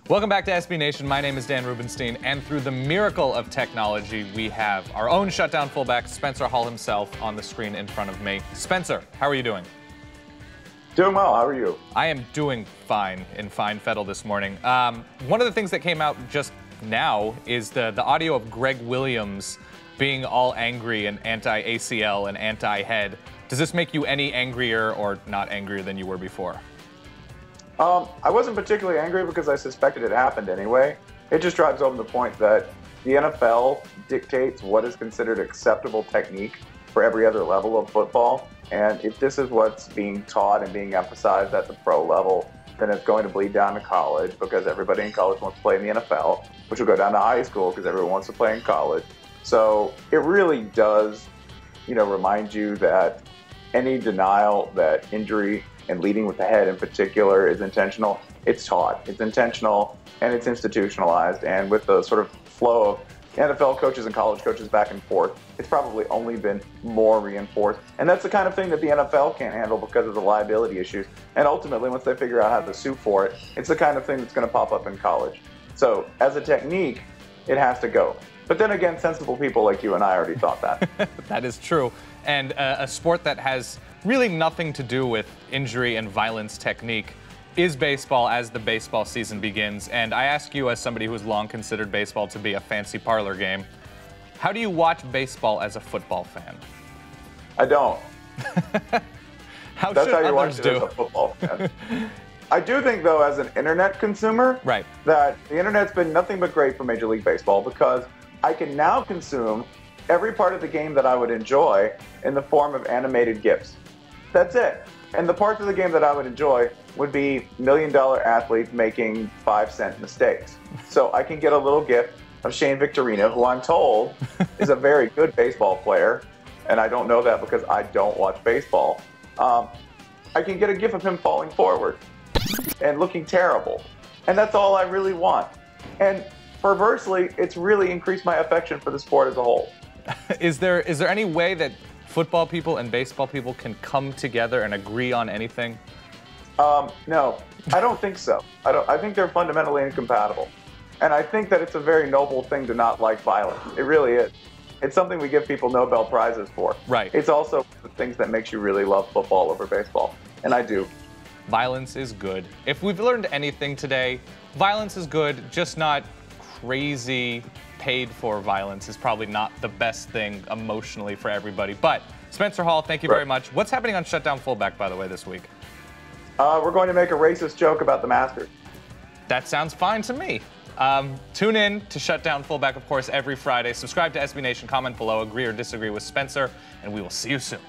Welcome back to SB Nation. My name is Dan Rubenstein, and through the miracle of technology, we have our own shutdown fullback, Spencer Hall himself, on the screen in front of me. Spencer, how are you doing? Doing well. How are you? I am doing fine in fine fettle this morning. One of the things that came out just now is the audio of Greg Williams being all angry and anti-ACL and anti-head. Does this make you any angrier or not angrier than you were before? I wasn't particularly angry because I suspected it happened anyway. It just drives home the point that the NFL dictates what is considered acceptable technique for every other level of football. And if this is what's being taught and being emphasized at the pro level, then it's going to bleed down to college because everybody in college wants to play in the NFL, which will go down to high school because everyone wants to play in college. So it really does, remind you that any denial that injury and leading with the head in particular is intentional, it's taught, it's intentional, and it's institutionalized. And with the sort of flow of NFL coaches and college coaches back and forth, it's probably only been more reinforced. And that's the kind of thing that the NFL can't handle because of the liability issues. And ultimately, once they figure out how to sue for it, it's the kind of thing that's going to pop up in college. So as a technique, it has to go. But then again, sensible people like you and I already thought that. That is true. And a sport that has really nothing to do with injury and violence technique is baseball as the baseball season begins. And I ask you, as somebody who has long considered baseball to be a fancy parlor game, how do you watch baseball as a football fan? I don't. How That's should how you others watch it do? as a football fan. I do think, though, as an internet consumer, Right. that the internet's been nothing but great for Major League Baseball because I can now consume every part of the game that I would enjoy in the form of animated GIFs. That's it. And the parts of the game that I would enjoy would be million-dollar athletes making 5-cent mistakes. So I can get a little GIF of Shane Victorino, who I'm told is a very good baseball player, and I don't know that because I don't watch baseball. I can get a GIF of him falling forward and looking terrible. And that's all I really want. And perversely, it's really increased my affection for the sport as a whole. Is there any way that football people and baseball people can come together and agree on anything? No, I don't think so. I think they're fundamentally incompatible. And I think that it's a very noble thing to not like violence. It really is. It's something we give people Nobel Prizes for. Right. It's also the things that makes you really love football over baseball. And I do. Violence is good. If we've learned anything today, violence is good, just not crazy paid for violence is probably not the best thing emotionally for everybody. But Spencer Hall, thank you very much. What's happening on Shutdown Fullback, by the way, this week? We're going to make a racist joke about the Masters. That sounds fine to me. Tune in to Shutdown Fullback, of course, every Friday. Subscribe to SB Nation, comment below, agree or disagree with Spencer, and we will see you soon.